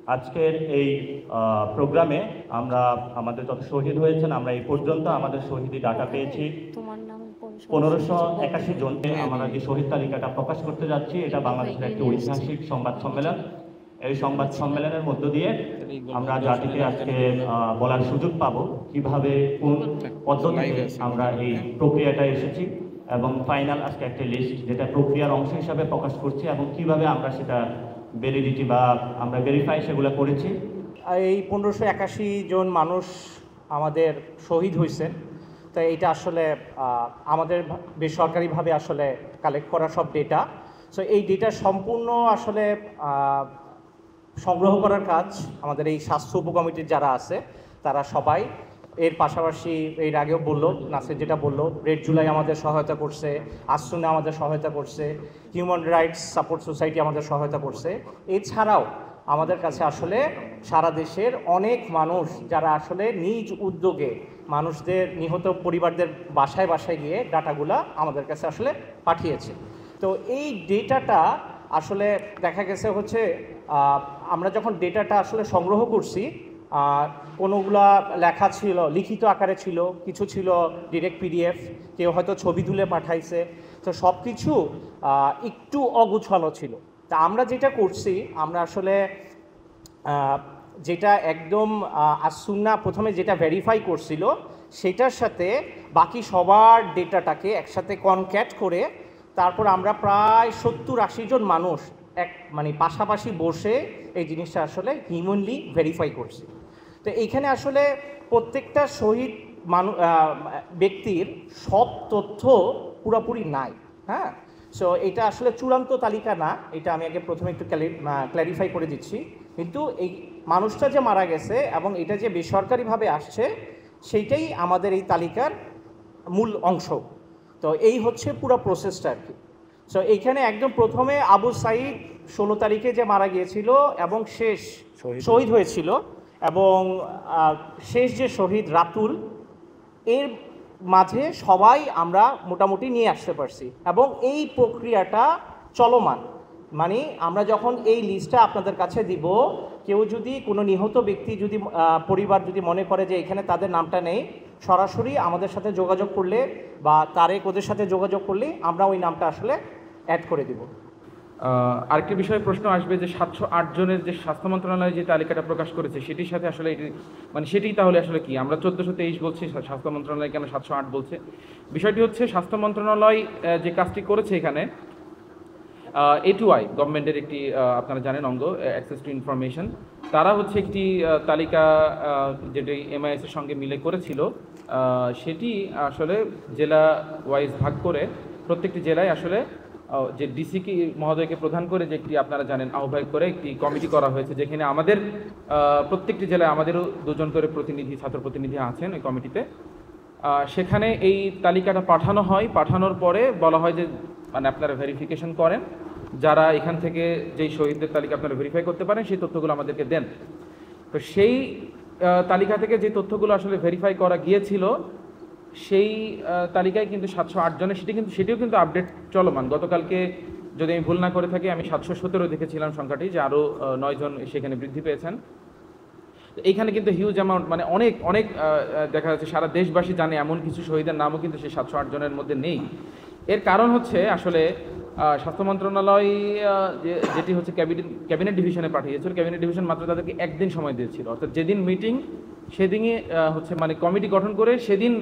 আজকের এই প্রোগ্রামে আমরা আমাদের যত শহীদ হয়েছেন আমরা এই পর্যন্ত আমাদের শহীদি ডাটা পেয়েছি 1581 জন। আমরা যে শহীদ তালিকাটা প্রকাশ করতে যাচ্ছি এটা বাংলাদেশের একটি ঐতিহাসিক সংবাদ সম্মেলন। এই সংবাদ সম্মেলনের মধ্য দিয়ে আমরা জাতিকে আজকে বলার সুযোগ পাবো কিভাবে কোন পদ্ধতিতে আমরা এই প্রক্রিয়াটা এসেছি এবং ফাইনাল আজকে একটা লিস্ট যেটা প্রক্রিয়ার অংশ হিসাবে প্রকাশ করছি এবং কিভাবে আমরা সেটা ভ্যালিডিটি বা আমরা ভেরিফাই সেগুলো করেছি। এই 1581 জন মানুষ আমাদের শহীদ হয়েছেন, তাই এটা আসলে আমাদের বেসরকারিভাবে আসলে কালেক্ট করা সব ডেটা। সো এই ডেটা সম্পূর্ণ আসলে সংগ্রহ করার কাজ আমাদের এই স্বাস্থ্য উপকমিটির যারা আছে তারা সবাই। এর পাশাপাশি এর আগেও বললো নাসির যেটা বললো, রেড জুলাই আমাদের সহায়তা করছে, আসুনা আমাদের সহায়তা করছে, হিউম্যান রাইটস সাপোর্ট সোসাইটি আমাদের সহায়তা করছে। এছাড়াও আমাদের কাছে আসলে সারা দেশের অনেক মানুষ যারা আসলে নিজ উদ্যোগে মানুষদের নিহত পরিবারদের বাসায় বাসায় গিয়ে ডাটাগুলা আমাদের কাছে আসলে পাঠিয়েছে। তো এই ডেটাটা আসলে দেখা গেছে হচ্ছে আমরা যখন ডেটাটা আসলে সংগ্রহ করছি, কোনোগুলা লেখা ছিল, লিখিত আকারে ছিল, কিছু ছিল ডিরেক্ট পিডিএফ, কেউ হয়তো ছবি তুলে পাঠাইছে। তো সব কিছু একটু অগুছালো ছিল। তা আমরা যেটা করছি, আমরা আসলে যেটা একদম আসুন্না প্রথমে যেটা ভেরিফাই করছিল সেটার সাথে বাকি সবার ডেটাটাকে একসাথে কনক্যাট করে তারপর আমরা প্রায় 70-80 জন মানুষ মানে পাশাপাশি বসে এই জিনিসটা আসলে হিউম্যানলি ভেরিফাই করছি। তো এইখানে আসলে প্রত্যেকটা শহীদ ব্যক্তির সব তথ্য পুরোপুরি নাই। হ্যাঁ, সো এটা আসলে চূড়ান্ত তালিকা না, এটা আমি আগে প্রথমে একটু ক্ল্যারিফাই করে দিচ্ছি। কিন্তু এই মানুষটা যে মারা গেছে এবং এটা যে বেসরকারিভাবে আসছে সেইটাই আমাদের এই তালিকার মূল অংশ। তো এই হচ্ছে পুরো প্রসেসটা আর কি। সো এইখানে একদম প্রথমে আবু সাইদ 16 তারিখে যে মারা গিয়েছিল এবং শেষ শহীদ হয়েছিল, এবং শেষ যে শহীদ রাতুল, এর মাঝে সবাই আমরা মোটামুটি নিয়ে আসতে পারছি এবং এই প্রক্রিয়াটা চলমান। মানে আমরা যখন এই লিস্টটা আপনাদের কাছে দিব, কেউ যদি কোনো নিহত ব্যক্তি যদি পরিবার যদি মনে করে যে এখানে তাদের নামটা নেই, সরাসরি আমাদের সাথে যোগাযোগ করলে বা তারেক ওদের সাথে যোগাযোগ করলে আমরা ওই নামটা আসলে অ্যাড করে দিব। আরেকটি বিষয়ে প্রশ্ন আসবে যে 708 জনের যে স্বাস্থ্য মন্ত্রণালয় যে তালিকাটা প্রকাশ করেছে সেটির সাথে আসলে মানে সেটি তাহলে আসলে কি? আমরা 1423 বলছি, স্বাস্থ্য মন্ত্রণালয় কেন 708 বলছে? বিষয়টি হচ্ছে স্বাস্থ্য মন্ত্রণালয় যে কাজটি করেছে এখানে A2I গভর্নমেন্টের একটি আপনারা জানেন অঙ্গ, অ্যাক্সেস টু ইনফরমেশন, তারা হচ্ছে একটি তালিকা যেটি MIS এর সঙ্গে মিলে করেছিল, সেটি আসলে জেলা ওয়াইজ ভাগ করে প্রত্যেকটি জেলায় আসলে যে ডিসি মহোদয়কে প্রধান করে যে একটি আপনারা জানেন আহ্বায়ক করে একটি কমিটি করা হয়েছে, যেখানে আমাদের প্রত্যেকটি জেলায় আমাদেরও 2 জন করে প্রতিনিধি, ছাত্র প্রতিনিধি আছেন ওই কমিটিতে। সেখানে এই তালিকাটা পাঠানো হয়, পাঠানোর পরে বলা হয় যে মানে আপনারা ভেরিফিকেশন করেন, যারা এখান থেকে যেই শহীদদের তালিকা আপনারা ভেরিফাই করতে পারেন সেই তথ্যগুলো আমাদেরকে দেন। তো সেই তালিকা থেকে যে তথ্যগুলো আসলে ভেরিফাই করা গিয়েছিল সেই তালিকায় কিন্তু 708 জনের, সেটিও কিন্তু আপডেট চলমান। গতকালকে যদি আমি ভুল না করে থাকি আমি 717 দেখেছিলাম সংখ্যাটি, যে আরও 9 জন সেখানে বৃদ্ধি পেয়েছেন। এইখানে কিন্তু হিউজ অ্যামাউন্ট, মানে অনেক অনেক দেখা যাচ্ছে সারা দেশবাসী জানে এমন কিছু শহীদের নামও কিন্তু সেই 708 জনের মধ্যে নেই। এর কারণ হচ্ছে আসলে স্বাস্থ্য মন্ত্রণালয় যেটি হচ্ছে ক্যাবিনেট ডিভিশনে পাঠিয়েছিল, ক্যাবিনেট ডিভিশন মাত্র তাদেরকে 1 দিন সময় দিয়েছিল, অর্থাৎ যেদিন মিটিং সেদিনই হচ্ছে মানে কমিটি গঠন করে সেদিন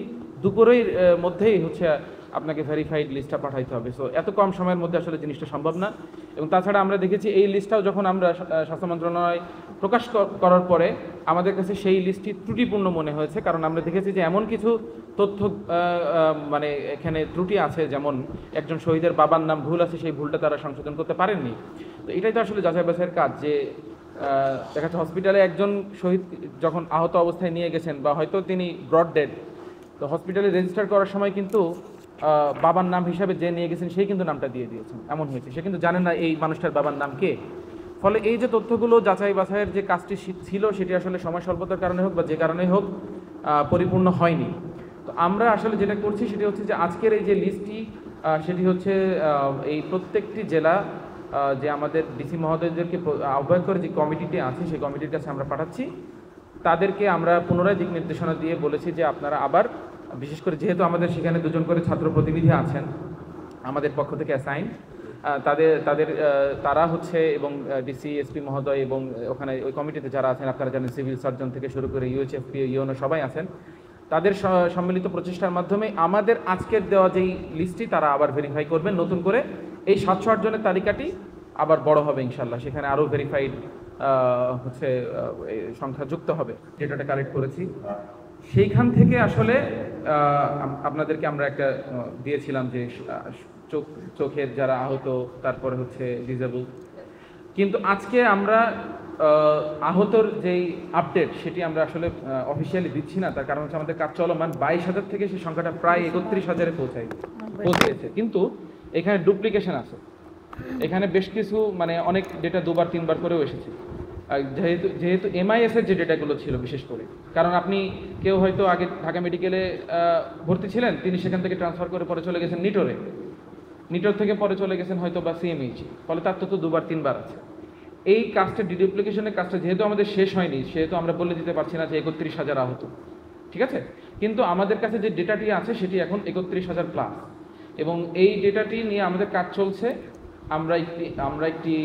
দুপুরের মধ্যেই হচ্ছে আপনাকে ভেরিফাইড লিস্টটা পাঠাইতে হবে। সো এত কম সময়ের মধ্যে আসলে জিনিসটা সম্ভব না। এবং তাছাড়া আমরা দেখেছি এই লিস্টটাও যখন আমরা স্বাস্থ্য মন্ত্রণালয় প্রকাশ করার পরে আমাদের কাছে সেই লিস্টটি ত্রুটিপূর্ণ মনে হয়েছে, কারণ আমরা দেখেছি যে এমন কিছু তথ্য মানে এখানে ত্রুটি আছে, যেমন একজন শহীদের বাবার নাম ভুল আছে, সেই ভুলটা তারা সংশোধন করতে পারেননি। তো এটাই তো আসলে যাচাই বাছাইয়ের কাজ, যে দেখা যাচ্ছে হসপিটালে একজন শহীদ যখন আহত অবস্থায় নিয়ে গেছেন বা হয়তো তিনি ব্রড ডেড, তো হসপিটালে রেজিস্টার করার সময় কিন্তু বাবার নাম হিসাবে যে নিয়ে গেছেন সেই কিন্তু নামটা দিয়ে দিয়েছেন, এমন হয়েছে। সে কিন্তু জানেন না এই মানুষটার বাবার নাম কে। ফলে এই যে তথ্যগুলো যাচাই বাছাইয়ের যে কাজটি ছিল সেটি আসলে সময় স্বল্পতার কারণে হোক বা যে কারণেই হোক পরিপূর্ণ হয়নি। তো আমরা আসলে যেটা করছি সেটি হচ্ছে যে আজকের এই যে লিস্টটি সেটি হচ্ছে এই প্রত্যেকটি জেলা যে আমাদের ডিসি মহোদয়দেরকে আহ্বায়ক করে যে কমিটিটি আছে সেই কমিটির কাছে আমরা পাঠাচ্ছি। তাদেরকে আমরা পুনরায় দিক নির্দেশনা দিয়ে বলেছি যে আপনারা আবার, বিশেষ করে যেহেতু আমাদের সেখানে 2 জন করে ছাত্র প্রতিনিধি আছেন আমাদের পক্ষ থেকে অ্যাসাইন, তারা হচ্ছে এবং ডিসি এসপি মহোদয় এবং ওখানে ওই কমিটিতে যারা আছেন আপনারা জানেন সিভিল সার্জন থেকে শুরু করে ইউএইচএফপি ইউএনও সবাই আছেন, তাদের সম্মিলিত প্রচেষ্টার মাধ্যমে আমাদের আজকের দেওয়া যেই লিস্টটি তারা আবার ভেরিফাই করবেন নতুন করে। এই 708 জনের তালিকাটি আবার বড় হবে ইনশাল্লাহ, সেখানে আরও ভেরিফাইড হচ্ছে সংখ্যা যুক্ত হবে। ডেটাটা কালেক্ট করেছি সেইখান থেকে আসলে আপনাদেরকে আমরা একটা দিয়েছিলাম যে চোখের যারা আহত, তারপরে হচ্ছে ডিসেবল, কিন্তু আজকে আমরা আহতর যেই আপডেট সেটি আমরা আসলে অফিসিয়ালি দিচ্ছি না। তার কারণ হচ্ছে আমাদের কাজ চলমান, 22,000 থেকে সেই সংখ্যাটা প্রায় 31,000-এ পৌঁছেছে, কিন্তু এখানে ডুপ্লিকেশন আছে, এখানে বেশ কিছু মানে অনেক ডেটা 2বার 3বার করেও এসেছে। যেহেতু MIS এর যে ডেটাগুলো ছিল বিশেষ করে, কারণ আপনি কেউ হয়তো আগে ঢাকা মেডিকেলে ভর্তি ছিলেন, তিনি সেখান থেকে ট্রান্সফার করে পরে চলে গেছেন নিটোর থেকে পরে চলে গেছেন হয়তো বা CMH, ফলে তার তো 2বার 3বার আছে। এই কাজটা ডিডুপ্লিকেশনের কাজটা যেহেতু আমাদের শেষ হয়নি, সেহেতু আমরা বলে দিতে পারছি না যে 31,000 আহত, ঠিক আছে। কিন্তু আমাদের কাছে যে ডেটাটি আছে সেটি এখন 31,000 প্লাস, এবং এই ডেটাটি নিয়ে আমাদের কাজ চলছে। আমরা একটি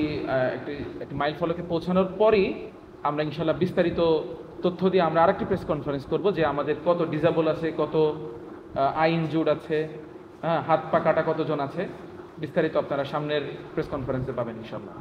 মাইল ফলকে পৌঁছানোর পরই আমরা ইনশাল্লাহ বিস্তারিত তথ্য দিয়ে আমরা আরেকটি প্রেস কনফারেন্স করব যে আমাদের কত ডিসেবল আছে, কত আই ইনজুর্ড আছে, হাত পা কাটা কতজন আছে, বিস্তারিত আপনারা সামনের প্রেস কনফারেন্সে পাবেন ইনশাল্লাহ।